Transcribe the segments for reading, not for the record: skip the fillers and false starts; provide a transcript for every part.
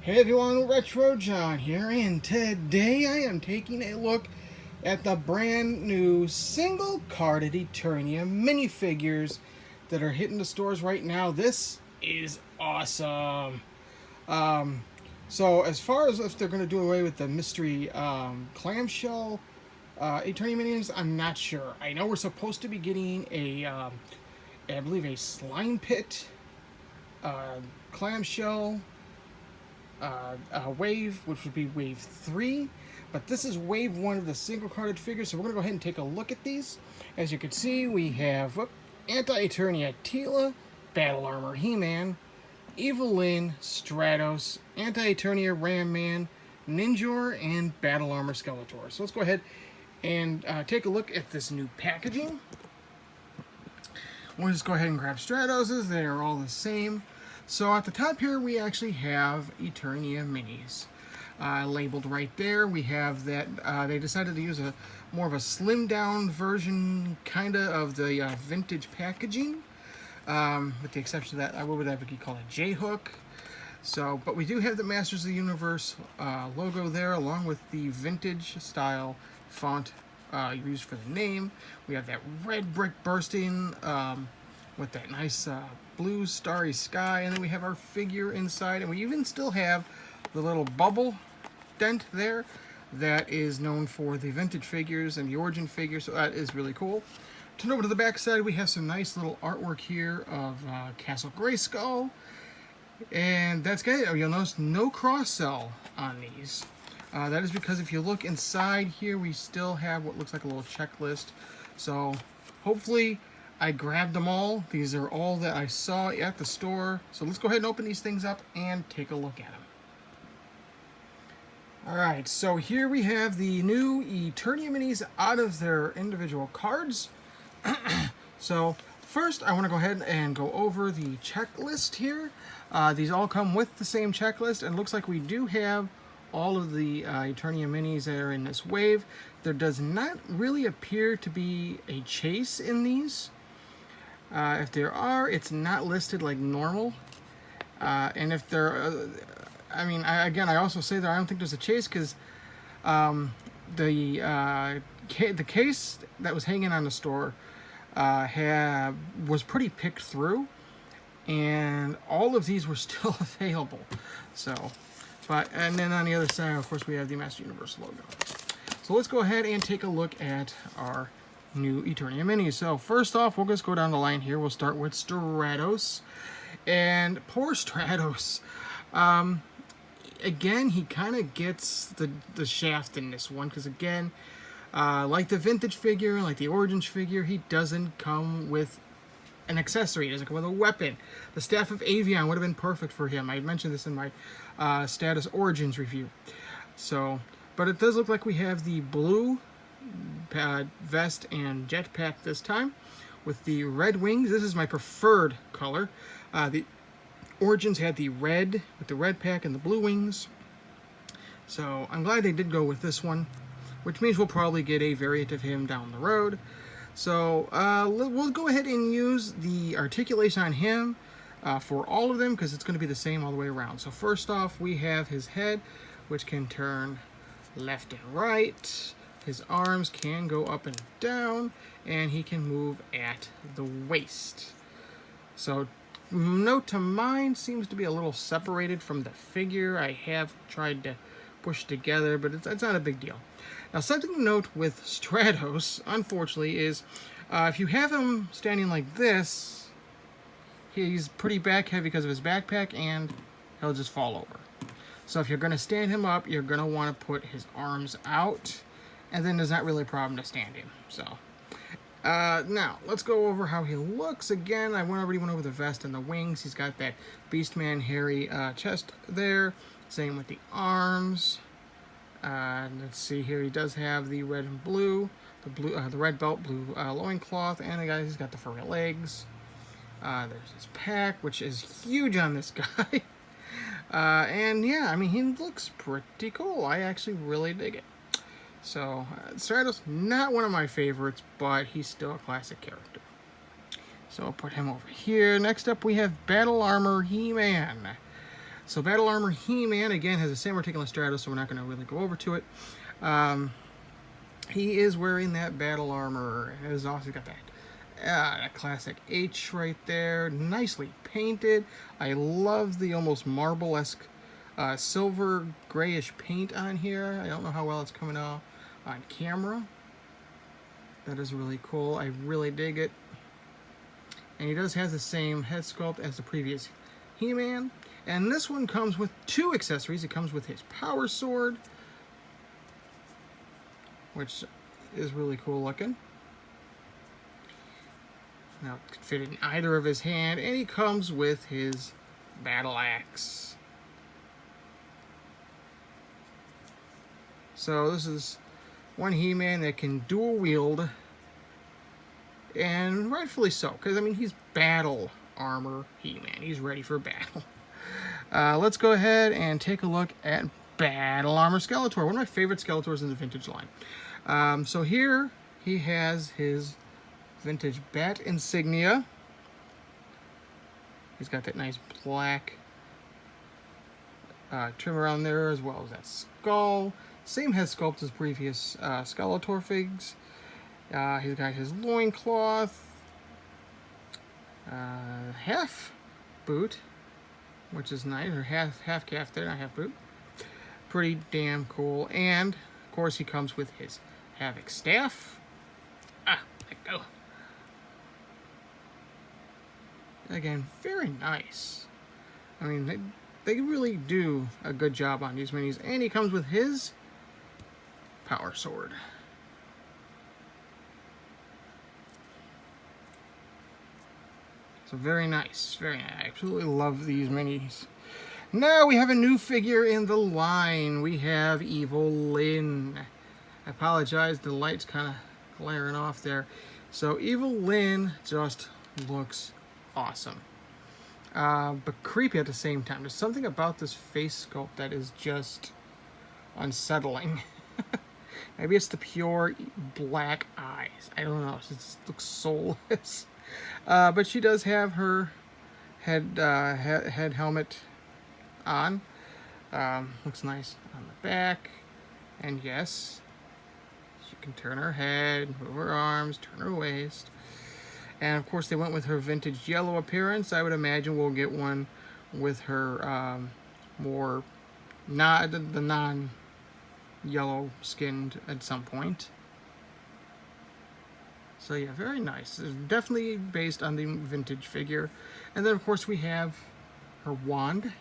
Hey everyone, Retro John here, and today I am taking a look at the brand new single carded Eternia minifigures that are hitting the stores right now. This is awesome. Um, so as far as if they're going to do away with the mystery clamshell Eternia minis, I'm not sure. I know we're supposed to be getting I believe a slime pit clamshell wave, which would be wave 3. But this is wave 1 of the single carded figures, so we're going to go ahead and take a look at these. As you can see, we have Anti-Eternia Tila, Battle Armor He-Man, Evil-Lyn, Stratos, Anti-Eternia Ram Man, Ninjor, and Battle Armor Skeletor. So let's go ahead and take a look at this new packaging. We'll just go ahead and grab Stratos's. They are all the same. So at the top here, we actually have Eternia Minis. Labeled right there. We have that, they decided to use a more of a slimmed down version, kinda, of the vintage packaging. With the exception of that, what would that be called, a J-hook? So, but we do have the Masters of the Universe logo there, along with the vintage style font used for the name. We have that red brick bursting with that nice blue starry sky, and then we have our figure inside, and we even still have the little bubble dent there that is known for the vintage figures and the origin figures, so that is really cool. Turn over to the back side, we have some nice little artwork here of Castle Grayskull, and that's good. You'll notice no cross-sell on these. That is because if you look inside here, we still have what looks like a little checklist. So hopefully I grabbed them all. These are all that I saw at the store. So let's go ahead and open these things up and take a look at them. Alright, so here we have the new Eternia Minis out of their individual cards. So first I want to go ahead and go over the checklist here. These all come with the same checklist, and it looks like we do have all of the Eternia Minis that are in this wave. There does not really appear to be a chase in these. If there are, it's not listed like normal. And if there, I also say that I don't think there's a chase because the case that was hanging on the store was pretty picked through, and all of these were still available. So, and then on the other side, of course, we have the Master Universe logo. So let's go ahead and take a look at our new Eternia Minis. So first off, we'll just go down the line here. We'll start with Stratos. And poor Stratos. Again, he kind of gets the shaft in this one, because again, like the vintage figure, like the Origins figure, he doesn't come with an accessory. He doesn't come with a weapon. The Staff of Avion would have been perfect for him. I mentioned this in my Status Origins review. So, but it does look like we have the blue vest and jetpack this time with the red wings. This is my preferred color. The Origins had the red with the red pack and the blue wings, so I'm glad they did go with this one, which means we'll probably get a variant of him down the road. So we'll go ahead and use the articulation on him for all of them, because it's going to be the same all the way around. So first off, we have his head, which can turn left and right. His arms can go up and down, and he can move at the waist. So note to mine seems to be a little separated from the figure. I have tried to push together, but it's not a big deal. Now, something to note with Stratos, unfortunately, is if you have him standing like this, he's pretty back heavy because of his backpack, and he'll just fall over. So if you're going to stand him up, you're going to want to put his arms out, and then there's not really a problem to stand him. So now let's go over how he looks again. I already went over the vest and the wings. He's got that Beastman hairy chest there. Same with the arms. Let's see here. He does have the red and blue, the red belt, blue loincloth, and he's got the furry legs. There's his pack, which is huge on this guy. And yeah, I mean, he looks pretty cool. I actually really dig it. So, Stratos, not one of my favorites, but he's still a classic character. So I'll put him over here. Next up, we have Battle Armor He-Man. So Battle Armor He-Man, again, has the same articulate stratus, so we're not going to really go over to it. He is wearing that battle armor. It is also got that classic H right there, nicely painted. I love the almost marble-esque silver grayish paint on here. I don't know how well it's coming out on camera. That is really cool. I really dig it. And he does have the same head sculpt as the previous He-Man. And this one comes with 2 accessories. It comes with his power sword, which is really cool looking. Now it could fit in either of his hand, and he comes with his battle axe. So this is one He-Man that can dual wield, and rightfully so, because I mean he's battle armor He-Man. He's ready for battle. Let's go ahead and take a look at Battle Armor Skeletor, one of my favorite Skeletors in the vintage line. So here he has his vintage bat insignia. He's got that nice black trim around there, as well as that skull. Same head sculpt as previous Skeletor figs. He's got his loincloth, half boot, which is nice, or half calf there, not half boot. Pretty damn cool. And of course he comes with his Havoc staff. Let go. Again, very nice. I mean, they really do a good job on these minis. And he comes with his power sword. So very nice, very nice. I absolutely love these minis. Now we have a new figure in the line. We have Evil-Lyn. I apologize, the light's kind of glaring off there. So Evil-Lyn just looks awesome. But creepy at the same time. There's something about this face sculpt that is just unsettling. Maybe it's the pure black eyes. I don't know. It just looks soulless. But she does have her head helmet on. Looks nice on the back. And yes, she can turn her head, move her arms, turn her waist. And of course they went with her vintage yellow appearance. I would imagine we'll get one with her more the non-yellow skinned at some point. So yeah, very nice. It's definitely based on the vintage figure. And then of course we have her wand.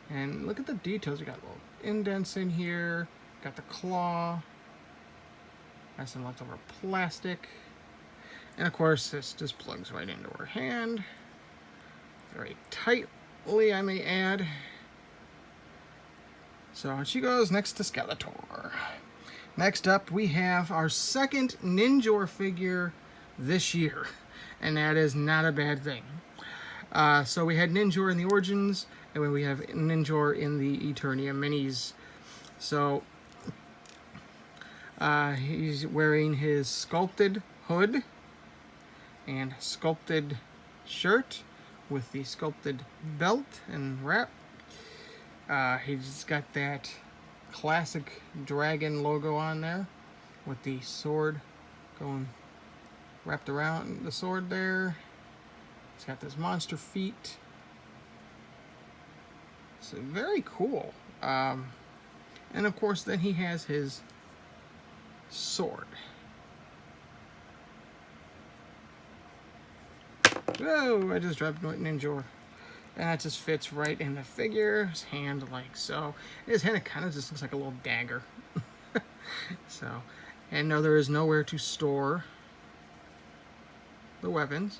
And look at the details. We got little indents in here. Got the claw. Got some leftover plastic. And of course this just plugs right into her hand. Very tightly, I may add. So she goes next to Skeletor. Next up, we have our second Ninjor figure this year, and that is not a bad thing. So we had Ninjor in the Origins, and we have Ninjor in the Eternia Minis. So he's wearing his sculpted hood and sculpted shirt with the sculpted belt and wrap. He's got that classic dragon logo on there with the sword going wrapped around the sword there. It's got this monster feet. So very cool. And of course then he has his sword. Whoa, I just dropped Ninjor. And that just fits right in the figure, his hand like so. His hand kind of just looks like a little dagger. So, and no, there is nowhere to store the weapons.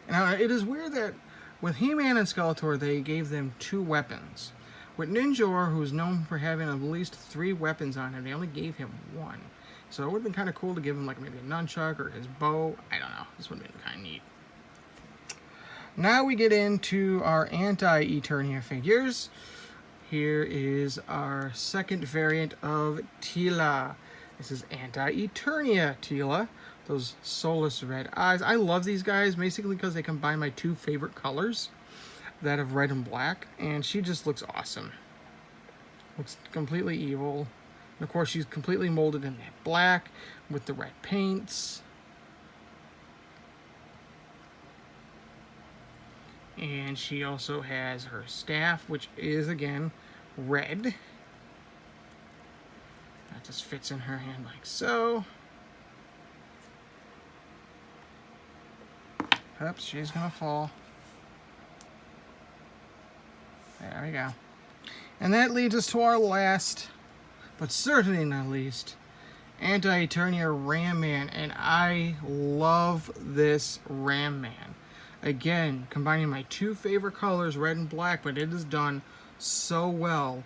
Now, it is weird that with He-Man and Skeletor, they gave them 2 weapons. With Ninjor, who's known for having at least 3 weapons on him, they only gave him 1. So it would have been kind of cool to give him like maybe a nunchuck or his bow. I don't know. This would have been kind of neat. Now we get into our Anti-Eternia figures. Here is our second variant of Teela. This is Anti-Eternia Teela. those soulless red eyes. I love these guys basically because they combine my two favorite colors, that of red and black, and she just looks awesome. Looks completely evil. And of course, she's completely molded in that black with the red paints. And she also has her staff, which is, again, red. That just fits in her hand like so. Oops, she's gonna fall. There we go. And that leads us to our last, but certainly not least, Anti-Eternia Ram Man. And I love this Ram Man. Again, combining my two favorite colors, red and black, but it is done so well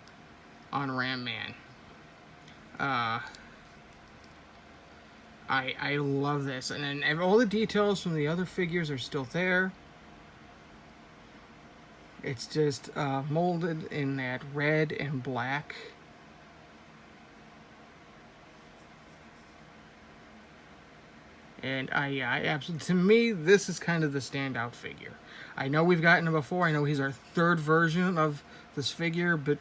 on Ram Man. I love this. And then all the details from the other figures are still there. It's just molded in that red and black. And I absolutely, to me, this is kind of the standout figure. I know we've gotten him before. I know he's our third version of this figure, but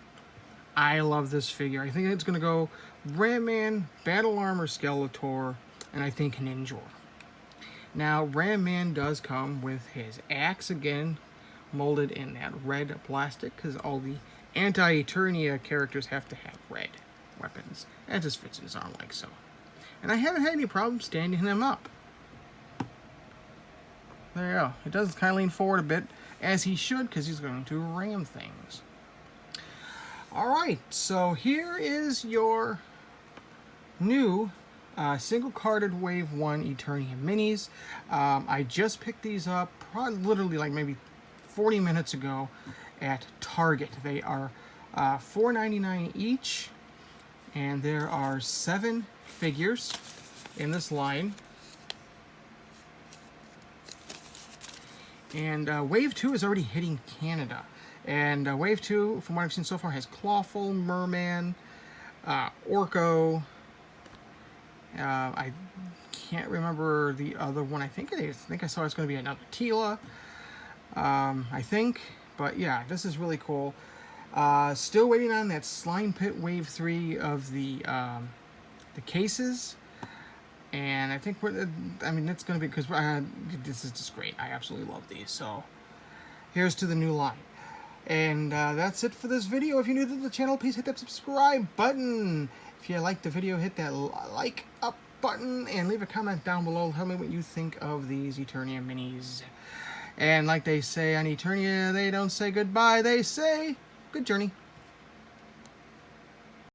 I love this figure. I think it's going to go Ram Man, Battle Armor Skeletor, and I think Ninja. Now, Ram Man does come with his axe again, molded in that red plastic, because all the Anti-Eternia characters have to have red weapons. That just fits in his arm like so. And I haven't had any problem standing him up. There you go. It does kind of lean forward a bit, as he should, because he's going to ram things. Alright, so here is your new single-carded Wave 1 Eternia Minis. I just picked these up probably literally like maybe 40 minutes ago at Target. They are $4.99 each, and there are 7 figures in this line. And Wave 2 is already hitting Canada. And Wave 2, from what I've seen so far, has Clawful, Merman, Orko. I can't remember the other one. I think I saw it's going to be another Tila. I think. But yeah, this is really cool. Still waiting on that Slime Pit Wave 3 of the cases. And I think that's going to be, because this is just great. I absolutely love these. So here's to the new line. And that's it for this video. If you're new to the channel, please hit that subscribe button. If you liked the video, hit that like up button and leave a comment down below. Tell me what you think of these Eternia Minis. And like they say on Eternia, they don't say goodbye, they say good journey.